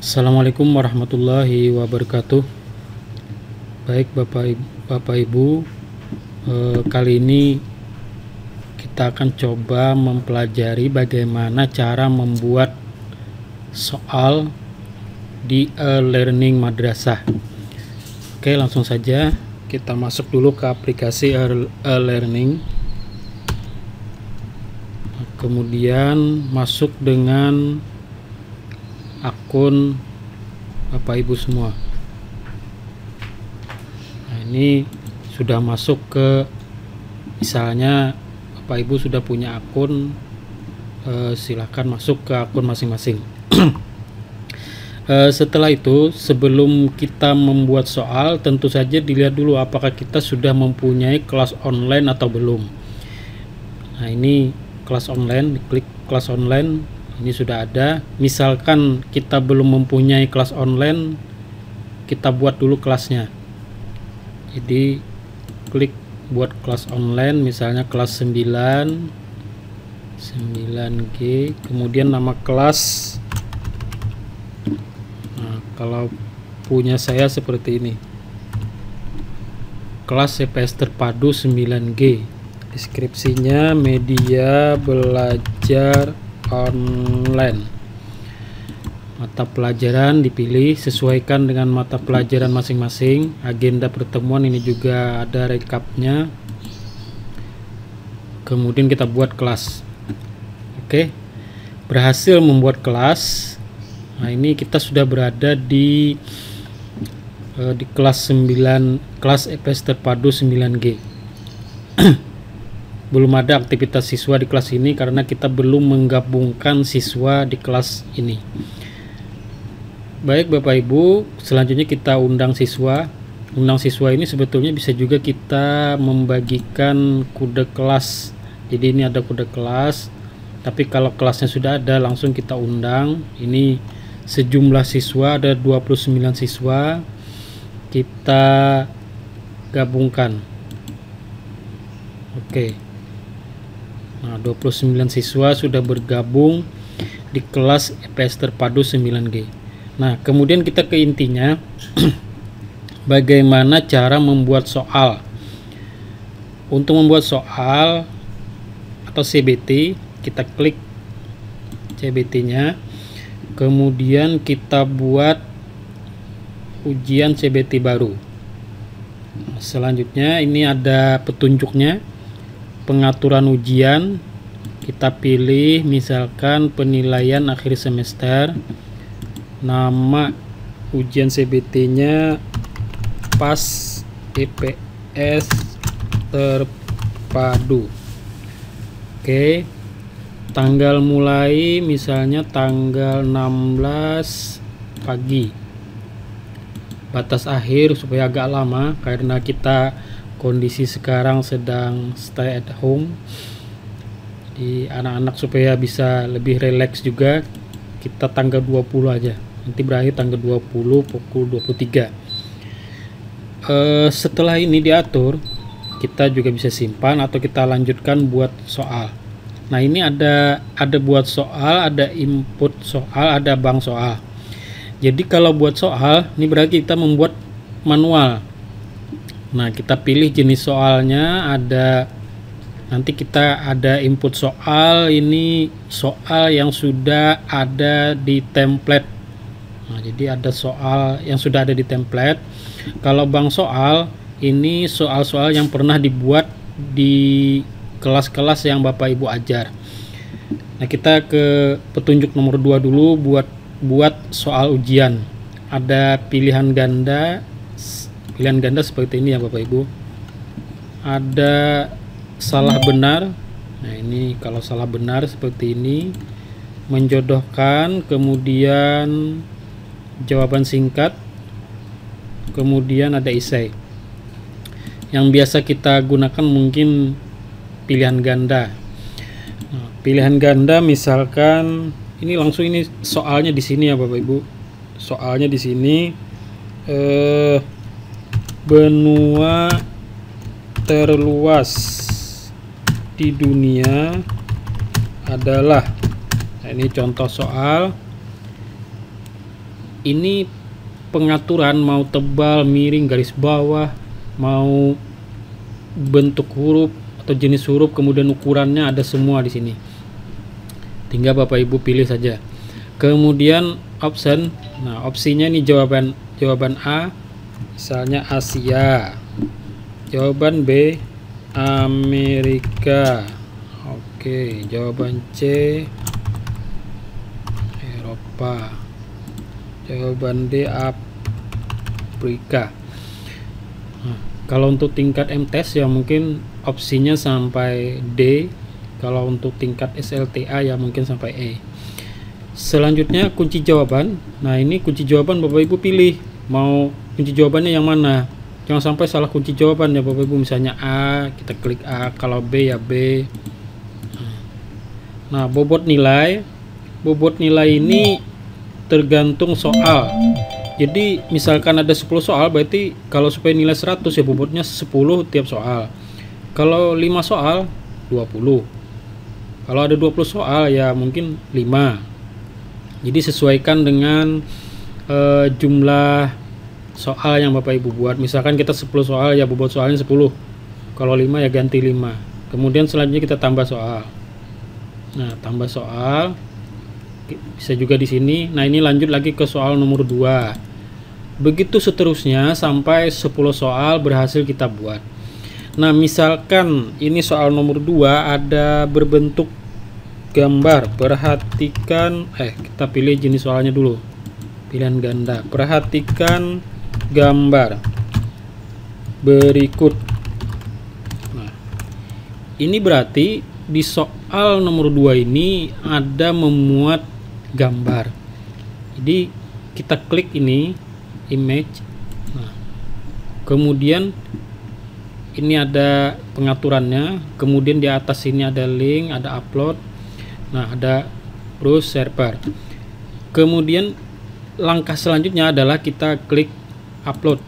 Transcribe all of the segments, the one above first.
Assalamualaikum warahmatullahi wabarakatuh. Baik Bapak Ibu, kali ini kita akan coba mempelajari bagaimana cara membuat soal di e-learning madrasah. Oke, langsung saja kita masuk dulu ke aplikasi e-learning. Kemudian masuk dengan akun Bapak Ibu semua. Nah, ini sudah masuk ke, misalnya Bapak Ibu sudah punya akun, silahkan masuk ke akun masing-masing. Setelah itu, sebelum kita membuat soal, tentu saja dilihat dulu apakah kita sudah mempunyai kelas online atau belum. Nah, ini kelas online, diklik kelas online. Ini sudah ada. Misalkan kita belum mempunyai kelas online, kita buat dulu kelasnya. Jadi klik buat kelas online, misalnya kelas 9G, kemudian nama kelas. Nah, kalau punya saya seperti ini, kelas CPS terpadu 9G. Deskripsinya media belajar online. Mata pelajaran dipilih, sesuaikan dengan mata pelajaran masing-masing. Agenda pertemuan ini juga ada recapnya. Kemudian kita buat kelas. Oke, berhasil membuat kelas. Nah, ini kita sudah berada di kelas 9, kelas EPS terpadu 9G. Belum ada aktivitas siswa di kelas ini karena kita belum menggabungkan siswa di kelas ini. Baik Bapak Ibu, selanjutnya kita undang siswa. Undang siswa ini sebetulnya bisa juga kita membagikan kode kelas. Jadi ini ada kode kelas, tapi kalau kelasnya sudah ada langsung kita undang. Ini sejumlah siswa, ada 29 siswa. Kita gabungkan. Oke. Nah, 29 siswa sudah bergabung di kelas EPS terpadu 9G. Nah, kemudian kita ke intinya. Bagaimana cara membuat soal. Untuk membuat soal atau CBT, kita klik CBT-nya. Kemudian kita buat ujian CBT baru. Selanjutnya ini ada petunjuknya. Pengaturan ujian, kita pilih misalkan penilaian akhir semester. Nama ujian CBT-nya PAS EPS terpadu. Oke, tanggal mulai misalnya tanggal 16 pagi. Batas akhir supaya agak lama karena kita kondisi sekarang sedang stay at home. Di anak-anak supaya bisa lebih rileks juga, kita tanggal 20 aja. Nanti berakhir tanggal 20 pukul 23. Setelah ini diatur, kita juga bisa simpan atau kita lanjutkan buat soal. Nah, ini ada buat soal, ada input soal, ada bank soal. Jadi kalau buat soal, ini berarti kita membuat manual. Nah, kita pilih jenis soalnya, nanti kita ada input soal, ini soal yang sudah ada di template. Nah, jadi ada soal yang sudah ada di template. Kalau bank soal, ini soal-soal yang pernah dibuat di kelas-kelas yang Bapak Ibu ajar. Nah, kita ke petunjuk nomor 2 dulu, buat soal ujian. Ada pilihan ganda. Pilihan ganda seperti ini ya Bapak Ibu. Ada salah benar. Nah, ini kalau salah benar seperti ini. Menjodohkan, kemudian jawaban singkat, kemudian ada esai. Yang biasa kita gunakan mungkin pilihan ganda. Nah, pilihan ganda misalkan ini langsung, ini soalnya di sini ya Bapak Ibu. Soalnya di sini benua terluas di dunia adalah. Nah, ini contoh soal. ini pengaturan mau tebal, miring, garis bawah, mau bentuk huruf atau jenis huruf, kemudian ukurannya ada semua di sini. Tinggal Bapak Ibu pilih saja. Kemudian option. Nah, opsinya ini jawaban A misalnya Asia. Jawaban B Amerika. Oke, jawaban C Eropa. Jawaban D Afrika. Nah, kalau untuk tingkat MTS ya mungkin opsinya sampai D. Kalau untuk tingkat SLTA ya mungkin sampai E. Selanjutnya kunci jawaban. Nah, ini kunci jawaban Bapak Ibu pilih mau kunci jawabannya yang mana. Jangan sampai salah kunci jawaban ya Bapak Ibu. Misalnya A, kita klik A. Kalau B ya B. Nah, bobot nilai ini tergantung soal. Jadi misalkan ada 10 soal, berarti kalau supaya nilai 100 ya bobotnya 10 tiap soal. Kalau 5 soal 20. Kalau ada 20 soal ya mungkin 5. Jadi sesuaikan dengan jumlah soal yang Bapak Ibu buat. Misalkan kita 10 soal ya bobot soalnya 10. Kalau 5 ya ganti 5. Kemudian selanjutnya kita tambah soal. Nah, tambah soal bisa juga di sini. Nah, ini lanjut lagi ke soal nomor 2. Begitu seterusnya sampai 10 soal berhasil kita buat. Nah, misalkan ini soal nomor 2 ada berbentuk gambar. Perhatikan kita pilih jenis soalnya dulu. Pilihan ganda. Perhatikan gambar berikut. Nah, ini berarti di soal nomor 2 ini ada memuat gambar. Jadi kita klik ini image. Nah, kemudian ini ada pengaturannya, kemudian di atas ini ada link, ada upload. Nah, ada browse server. Kemudian langkah selanjutnya adalah kita klik upload.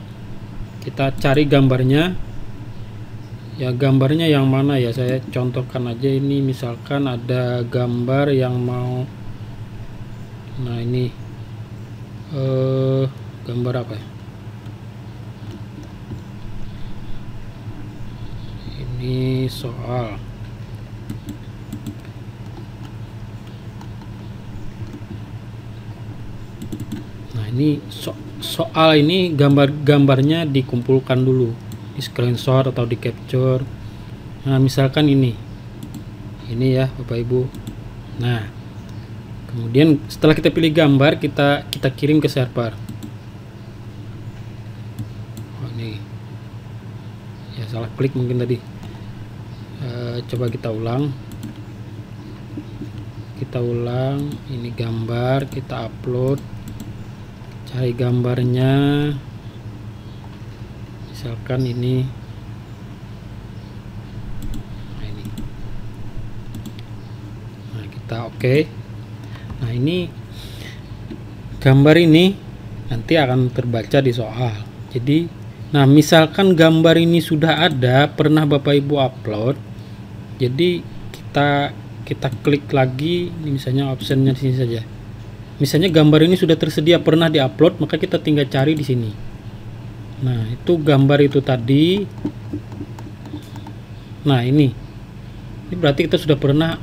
Kita cari gambarnya. Ya, gambarnya yang mana ya, saya contohkan aja ini. Misalkan ada gambar yang mau, nah ini gambar apa ya, ini soal. Nah, ini soal ini gambarnya dikumpulkan dulu, di screenshot atau di capture. Nah, misalkan ini ya Bapak Ibu. Nah, kemudian setelah kita pilih gambar, kita kirim ke server. Oh, ini ya salah klik mungkin tadi. Coba kita ulang. Ini gambar, kita upload, cari gambarnya. Misalkan ini. Nah, ini. Nah, kita oke. Nah, ini gambar ini nanti akan terbaca di soal. Jadi, nah misalkan gambar ini sudah ada, pernah Bapak Ibu upload. Jadi kita klik lagi, ini misalnya optionnya di sini saja. Misalnya gambar ini sudah tersedia, pernah diupload, maka kita tinggal cari di sini. Nah, itu gambar itu tadi. Nah, ini berarti kita sudah pernah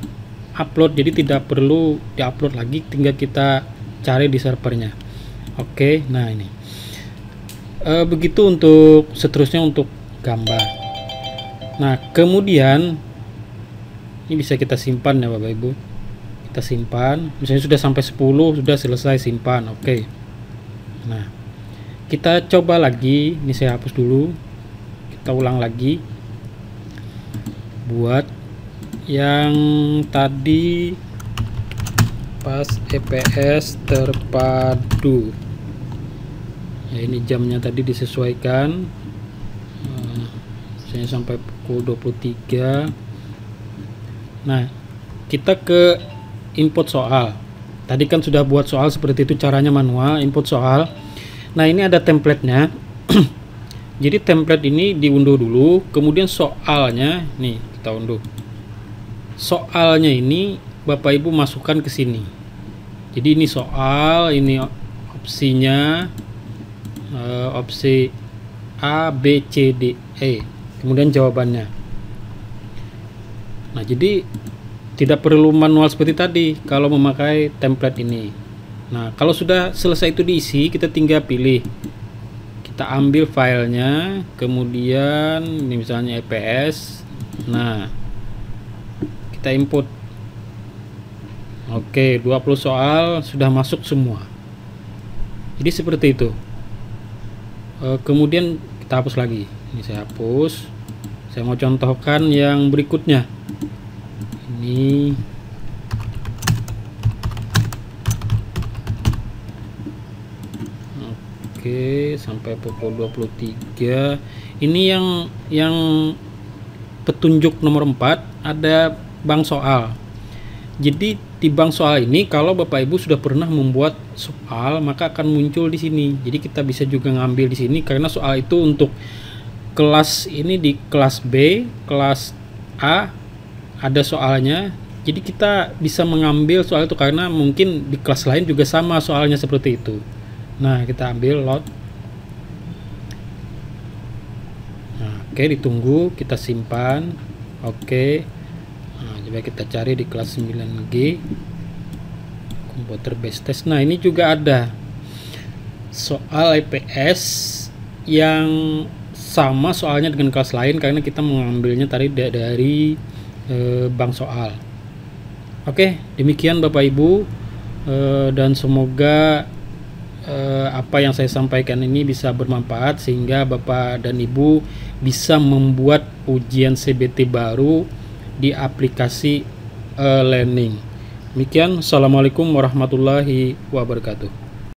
upload, jadi tidak perlu diupload lagi, tinggal kita cari di servernya. Oke, nah ini begitu untuk seterusnya untuk gambar. Nah, kemudian ini bisa kita simpan ya Bapak Ibu. Kita simpan, misalnya sudah sampai 10, sudah selesai, simpan. Oke. Nah, kita coba lagi. Ini saya hapus dulu. Kita ulang lagi. Buat yang tadi pas EPS terpadu. Ya, ini jamnya tadi disesuaikan. Misalnya sampai pukul 23. Nah, kita ke input soal. Tadi kan sudah buat soal seperti itu, caranya manual, input soal. Nah, ini ada template-nya. Jadi template ini diunduh dulu, kemudian soalnya nih kita unduh. Soalnya ini Bapak Ibu masukkan ke sini. Jadi ini soal, ini opsinya opsi A, B, C, D, E, kemudian jawabannya. Nah, jadi tidak perlu manual seperti tadi kalau memakai template ini. Nah, kalau sudah selesai itu diisi, kita tinggal pilih, kita ambil filenya, kemudian ini misalnya EPS. Nah, kita input. Oke, 20 soal sudah masuk semua. Jadi seperti itu. Kemudian kita hapus lagi. Ini saya hapus. Saya mau contohkan yang berikutnya. Ini oke, sampai pukul 23. Ini yang petunjuk nomor 4 ada bank soal. Jadi di bank soal ini kalau Bapak Ibu sudah pernah membuat soal, maka akan muncul di sini. Jadi kita bisa juga ngambil di sini karena soal itu untuk kelas ini, di kelas B, kelas A ada soalnya. Jadi kita bisa mengambil soal itu karena mungkin di kelas lain juga sama soalnya seperti itu. Nah, kita ambil load. Nah, oke, ditunggu, kita simpan. Oke. Nah, coba kita cari di kelas 9G komputer base test. Nah, ini juga ada soal EPS yang sama soalnya dengan kelas lain karena kita mengambilnya tadi dari bank soal. Oke, demikian Bapak Ibu, dan semoga apa yang saya sampaikan ini bisa bermanfaat sehingga Bapak dan Ibu bisa membuat ujian CBT baru di aplikasi learning. Demikian, assalamualaikum warahmatullahi wabarakatuh.